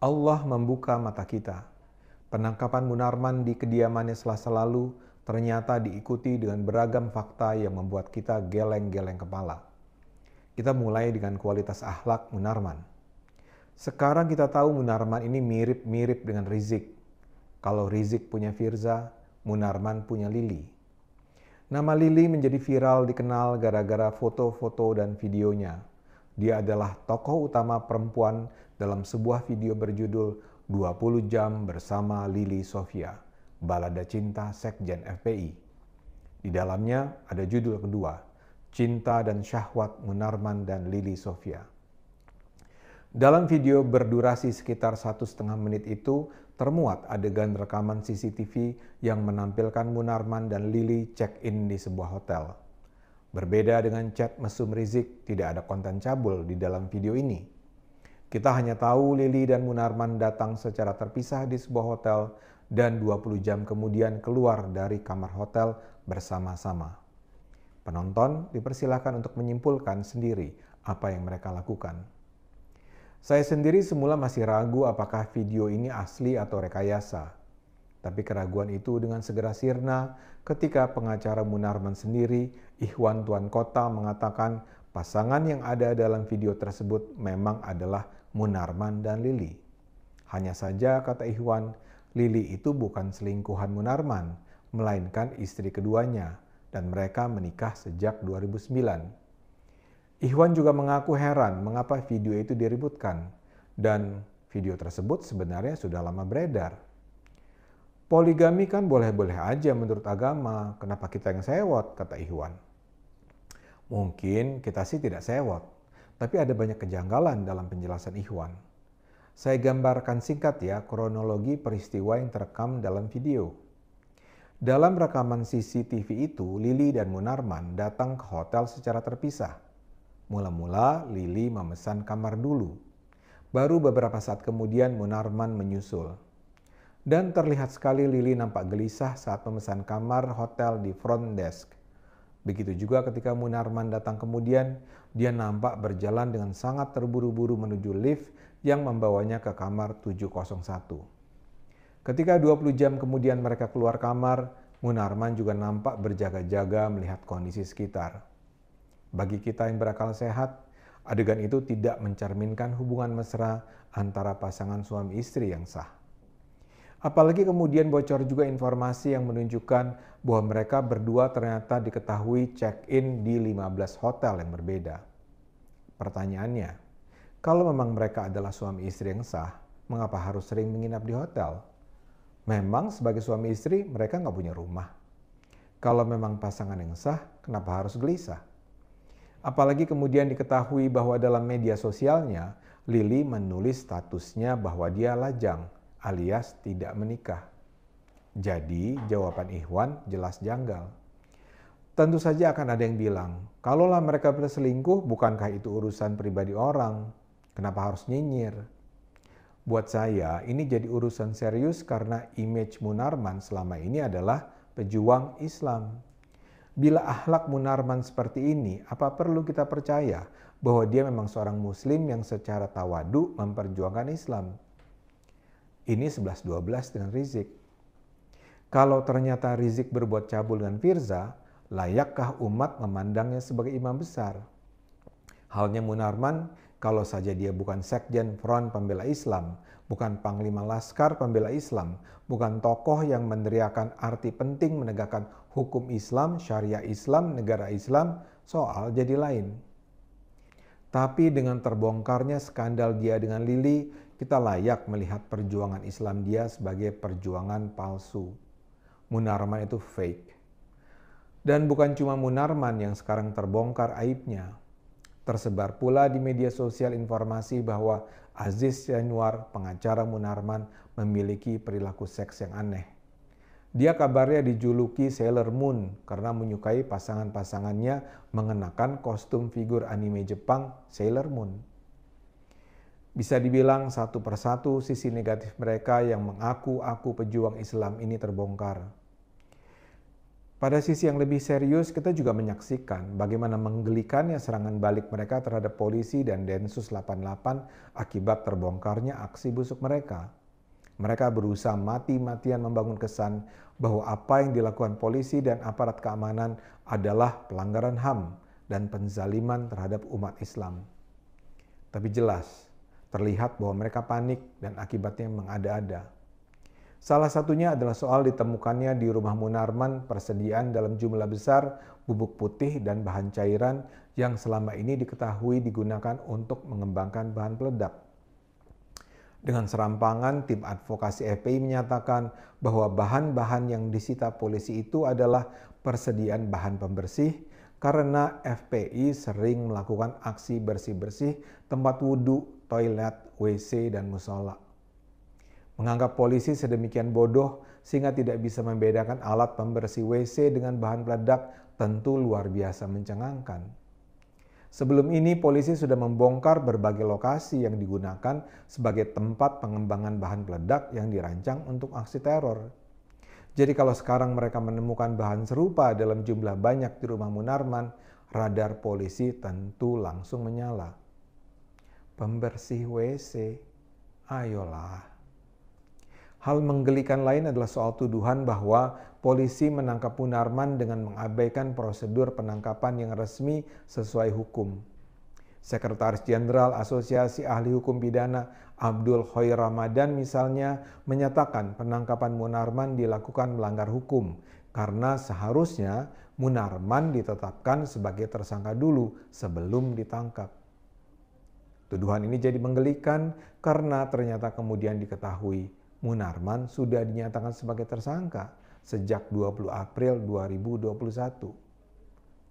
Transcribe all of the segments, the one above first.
Allah membuka mata kita. Penangkapan Munarman di kediamannya Selasa lalu ternyata diikuti dengan beragam fakta yang membuat kita geleng-geleng kepala. Kita mulai dengan kualitas akhlak Munarman. Sekarang kita tahu Munarman ini mirip-mirip dengan Rizik. Kalau Rizik punya Firza, Munarman punya Lili. Nama Lili menjadi viral dikenal gara-gara foto-foto dan videonya. Dia adalah tokoh utama perempuan dalam sebuah video berjudul 20 jam bersama Lili Sofia, Balada Cinta Sekjen FPI. Di dalamnya ada judul kedua, Cinta dan Syahwat Munarman dan Lili Sofia. Dalam video berdurasi sekitar 1,5 menit itu, termuat adegan rekaman CCTV yang menampilkan Munarman dan Lili check-in di sebuah hotel. Berbeda dengan chat mesum Rizik, tidak ada konten cabul di dalam video ini. Kita hanya tahu Lili dan Munarman datang secara terpisah di sebuah hotel dan 20 jam kemudian keluar dari kamar hotel bersama-sama. Penonton dipersilakan untuk menyimpulkan sendiri apa yang mereka lakukan. Saya sendiri semula masih ragu apakah video ini asli atau rekayasa. Tapi keraguan itu dengan segera sirna ketika pengacara Munarman sendiri, Ikhwan Tuan Kota, mengatakan pasangan yang ada dalam video tersebut memang adalah Munarman dan Lili. Hanya saja, kata Ikhwan, Lili itu bukan selingkuhan Munarman, melainkan istri keduanya, dan mereka menikah sejak 2009. Ikhwan juga mengaku heran mengapa video itu diributkan, dan video tersebut sebenarnya sudah lama beredar. Poligami kan boleh-boleh aja menurut agama, kenapa kita yang sewot, kata Ikhwan. Mungkin kita sih tidak sewot, tapi ada banyak kejanggalan dalam penjelasan Ikhwan. Saya gambarkan singkat ya kronologi peristiwa yang terekam dalam video. Dalam rekaman CCTV itu, Lili dan Munarman datang ke hotel secara terpisah. Mula-mula Lili memesan kamar dulu. Baru beberapa saat kemudian Munarman menyusul. Dan terlihat sekali Lili nampak gelisah saat memesan kamar hotel di front desk. Begitu juga ketika Munarman datang kemudian, dia nampak berjalan dengan sangat terburu-buru menuju lift yang membawanya ke kamar 701. Ketika 20 jam kemudian mereka keluar kamar, Munarman juga nampak berjaga-jaga melihat kondisi sekitar. Bagi kita yang berakal sehat, adegan itu tidak mencerminkan hubungan mesra antara pasangan suami istri yang sah. Apalagi kemudian bocor juga informasi yang menunjukkan bahwa mereka berdua ternyata diketahui check-in di 15 hotel yang berbeda. Pertanyaannya, kalau memang mereka adalah suami istri yang sah, mengapa harus sering menginap di hotel? Memang sebagai suami istri mereka nggak punya rumah. Kalau memang pasangan yang sah, kenapa harus gelisah? Apalagi kemudian diketahui bahwa dalam media sosialnya, Lili menulis statusnya bahwa dia lajang, alias tidak menikah. Jadi jawaban Ikhwan jelas janggal. Tentu saja akan ada yang bilang, kalaulah mereka berselingkuh bukankah itu urusan pribadi orang? Kenapa harus nyinyir? Buat saya ini jadi urusan serius karena image Munarman selama ini adalah pejuang Islam. Bila akhlak Munarman seperti ini, apa perlu kita percaya bahwa dia memang seorang muslim yang secara tawadu memperjuangkan Islam? Ini 11-12 dengan Rizik. Kalau ternyata Rizik berbuat cabul dengan Firza, layakkah umat memandangnya sebagai imam besar? Halnya Munarman, kalau saja dia bukan sekjen Front Pembela Islam, bukan panglima laskar pembela Islam, bukan tokoh yang meneriakan arti penting menegakkan hukum Islam, syariah Islam, negara Islam, soal jadi lain. Tapi dengan terbongkarnya skandal dia dengan Lili, kita layak melihat perjuangan Islam dia sebagai perjuangan palsu. Munarman itu fake. Dan bukan cuma Munarman yang sekarang terbongkar aibnya. Tersebar pula di media sosial informasi bahwa Aziz Yanuar, pengacara Munarman, memiliki perilaku seks yang aneh. Dia kabarnya dijuluki Sailor Moon karena menyukai pasangan-pasangannya mengenakan kostum figur anime Jepang Sailor Moon. Bisa dibilang satu persatu sisi negatif mereka yang mengaku-aku pejuang Islam ini terbongkar. Pada sisi yang lebih serius, kita juga menyaksikan bagaimana menggelikannya serangan balik mereka terhadap polisi dan Densus 88 akibat terbongkarnya aksi busuk mereka. Mereka berusaha mati-matian membangun kesan bahwa apa yang dilakukan polisi dan aparat keamanan adalah pelanggaran HAM dan penzaliman terhadap umat Islam. Tapi jelas, terlihat bahwa mereka panik dan akibatnya mengada-ada. Salah satunya adalah soal ditemukannya di rumah Munarman persediaan dalam jumlah besar bubuk putih dan bahan cairan yang selama ini diketahui digunakan untuk mengembangkan bahan peledak. Dengan serampangan, tim advokasi FPI menyatakan bahwa bahan-bahan yang disita polisi itu adalah persediaan bahan pembersih karena FPI sering melakukan aksi bersih-bersih tempat wudhu, toilet, WC, dan musola. Menganggap polisi sedemikian bodoh sehingga tidak bisa membedakan alat pembersih WC dengan bahan peledak tentu luar biasa mencengangkan. Sebelum ini polisi sudah membongkar berbagai lokasi yang digunakan sebagai tempat pengembangan bahan peledak yang dirancang untuk aksi teror. Jadi kalau sekarang mereka menemukan bahan serupa dalam jumlah banyak di rumah Munarman, radar polisi tentu langsung menyala. Pembersih WC, ayolah. Hal menggelikan lain adalah soal tuduhan bahwa polisi menangkap Munarman dengan mengabaikan prosedur penangkapan yang resmi sesuai hukum. Sekretaris Jenderal Asosiasi Ahli Hukum Pidana Abdul Khoir Ramadan misalnya menyatakan penangkapan Munarman dilakukan melanggar hukum karena seharusnya Munarman ditetapkan sebagai tersangka dulu sebelum ditangkap. Tuduhan ini jadi menggelikan karena ternyata kemudian diketahui Munarman sudah dinyatakan sebagai tersangka sejak 20 April 2021.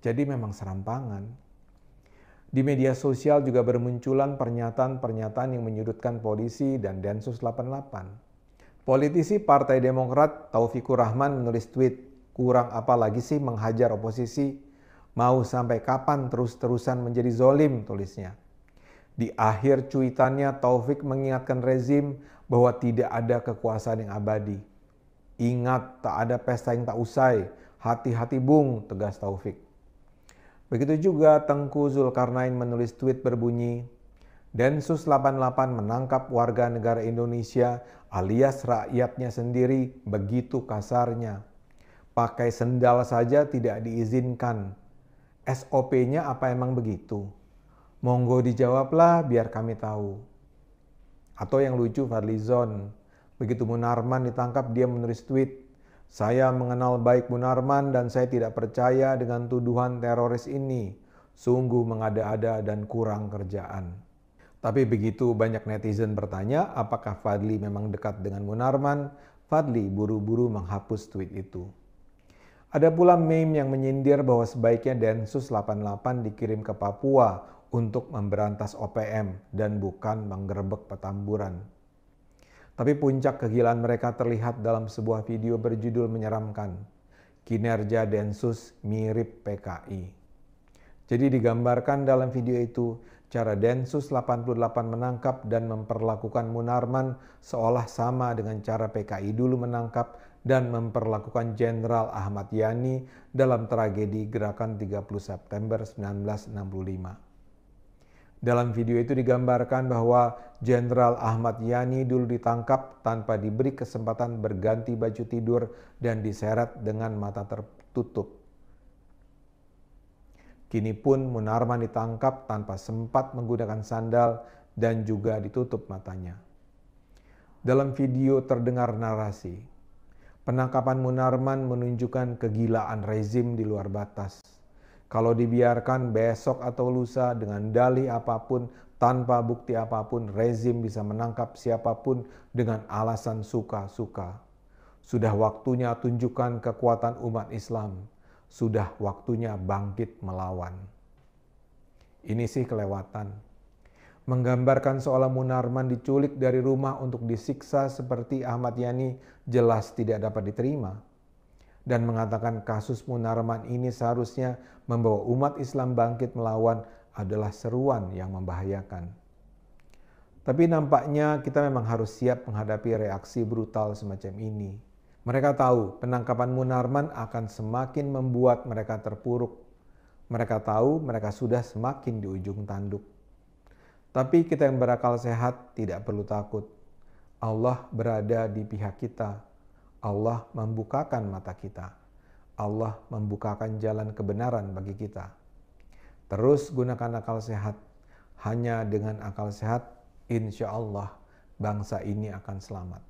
Jadi memang serampangan. Di media sosial juga bermunculan pernyataan-pernyataan yang menyudutkan polisi dan Densus 88. Politisi Partai Demokrat Taufikur Rahman menulis tweet, "Kurang apa lagi sih menghajar oposisi? Mau sampai kapan terus-terusan menjadi zolim?" tulisnya. Di akhir cuitannya, Taufik mengingatkan rezim bahwa tidak ada kekuasaan yang abadi. Ingat, tak ada pesta yang tak usai. Hati-hati bung, tegas Taufik. Begitu juga Tengku Zulkarnain menulis tweet berbunyi, Densus 88 menangkap warga negara Indonesia alias rakyatnya sendiri begitu kasarnya. Pakai sendal saja tidak diizinkan. SOP-nya apa emang begitu? Monggo dijawablah biar kami tahu. Atau yang lucu Fadlizon, begitu Munarman ditangkap dia menulis tweet, "Saya mengenal baik Munarman dan saya tidak percaya dengan tuduhan teroris ini. Sungguh mengada-ada dan kurang kerjaan." Tapi begitu banyak netizen bertanya apakah Fadli memang dekat dengan Munarman, Fadli buru-buru menghapus tweet itu. Ada pula meme yang menyindir bahwa sebaiknya Densus 88 dikirim ke Papua untuk memberantas OPM dan bukan menggerebek Petamburan. Tapi puncak kegilaan mereka terlihat dalam sebuah video berjudul menyeramkan. Kinerja Densus mirip PKI. Jadi digambarkan dalam video itu cara Densus 88 menangkap dan memperlakukan Munarman seolah sama dengan cara PKI dulu menangkap dan memperlakukan Jenderal Ahmad Yani dalam tragedi Gerakan 30 September 1965. Dalam video itu digambarkan bahwa Jenderal Ahmad Yani dulu ditangkap tanpa diberi kesempatan berganti baju tidur dan diseret dengan mata tertutup. Kini pun Munarman ditangkap tanpa sempat menggunakan sandal dan juga ditutup matanya. Dalam video terdengar narasi, penangkapan Munarman menunjukkan kegilaan rezim di luar batas. Kalau dibiarkan besok atau lusa dengan dalih apapun, tanpa bukti apapun, rezim bisa menangkap siapapun dengan alasan suka-suka. Sudah waktunya tunjukkan kekuatan umat Islam. Sudah waktunya bangkit melawan. Ini sih kelewatan. Menggambarkan seolah Munarman diculik dari rumah untuk disiksa seperti Ahmad Yani jelas tidak dapat diterima. Dan mengatakan kasus Munarman ini seharusnya membawa umat Islam bangkit melawan adalah seruan yang membahayakan. Tapi nampaknya kita memang harus siap menghadapi reaksi brutal semacam ini. Mereka tahu penangkapan Munarman akan semakin membuat mereka terpuruk. Mereka tahu mereka sudah semakin di ujung tanduk. Tapi kita yang berakal sehat tidak perlu takut. Allah berada di pihak kita. Allah membukakan mata kita. Allah membukakan jalan kebenaran bagi kita. Terus gunakan akal sehat. Hanya dengan akal sehat, insya Allah bangsa ini akan selamat.